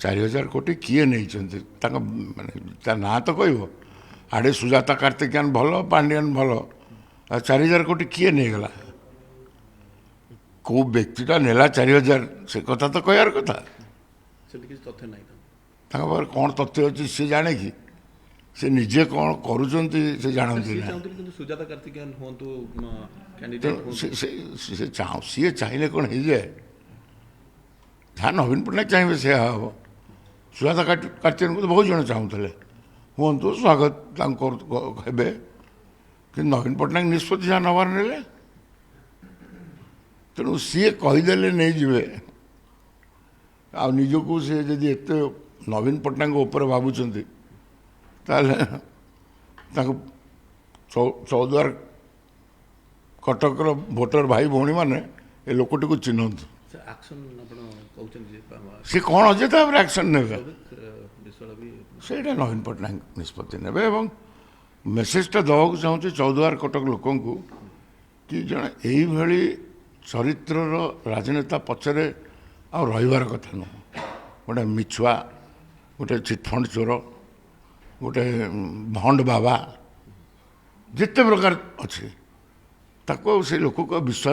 4000 କୋଟି କିଏ ନେଇଛନ୍ତି ତାଙ୍କ ମାନେ ତା ନାଁ ତ କହିବ ଆଡ଼େ ସୁଜାତା କାର୍ତ୍ତିକିଆନ ଭଲ ପାଣ୍ଡିଆନ ଭଲ ଆଉ 4000 କୋଟି କିଏ ନେଇଗଲା କେଉଁ ବ୍ୟକ୍ତିଟା ନେଲା 4000 ସେ କଥା ତ କହିବାର କଥା ସେଠି କିଛି ତଥ୍ୟ ନାହିଁ ତାଙ୍କ ପାଖରେ କ'ଣ ତଥ୍ୟ ଅଛି ସିଏ ଜାଣେ କି ସେ ନିଜେ କ'ଣ କରୁଛନ୍ତି ସେ ଜାଣନ୍ତି ନା ଚାହୁଁଥିଲେ କିନ୍ତୁ ସୁଜାତା କାର୍ତ୍ତିକେୟନ ହୁଅନ୍ତୁ କ୍ୟାଣ୍ଡିଡେଟ୍ ସିଏ ଚାହିଁଲେ କ'ଣ ହେଇଯାଏ ଯାହା ନବୀନ ପଟ୍ଟନାୟକ ଚାହିଁବେ ସେୟା ହେବ ସୁଜାତା କାର୍ତ୍ତିକେୟନକୁ ତ ବହୁତ ଜଣ ଚାହୁଁଥିଲେ ହୁଅନ୍ତୁ ସ୍ୱାଗତ ତାଙ୍କୁ ହେବେ କିନ୍ତୁ ନବୀନ ପଟ୍ଟନାୟକ ନିଷ୍ପତ୍ତି ଯାହା ନେବାର ନେଲେ ତେଣୁ ସିଏ କହିଦେଲେ ନେଇଯିବେ ଆଉ ନିଜକୁ ସେ ଯଦି ଏତେ ନବୀନ ପଟ୍ଟନାୟକଙ୍କ ଉପରେ ଭାବୁଛନ୍ତି ତାହେଲେ ତାଙ୍କୁ ଚୌଦ୍ୱାର କଟକର ଭୋଟର ଭାଇ ଭଉଣୀମାନେ ଏ ଲୋକଟିକୁ ଚିହ୍ନନ୍ତୁ ସେ କ'ଣ ଅଛି ତାପରେ ଆକ୍ସନ୍ ନେବେ ସେଇଟା ନବୀନ ପଟ୍ଟନାୟକ ନିଷ୍ପତ୍ତି ନେବେ ଏବଂ ମେସେଜଟା ଦେବାକୁ ଚାହୁଁଛି ଚୌଦ୍ୱାର କଟକ ଲୋକଙ୍କୁ କି ଜଣେ ଏଇଭଳି ଚରିତ୍ରର ରାଜନେତା ପଛରେ ଆଉ ରହିବାର କଥା ନୁହଁ ଗୋଟେ ମିଛୁଆ ଗୋଟେ ଚିଟଫଣ୍ଡ ଚୋର ଗୋଟେ ଭଣ୍ଡ ବାବା ଯେତେ ପ୍ରକାର ଅଛି ତାକୁ ସେ ଲୋକକୁ ବିଶ୍ୱାସ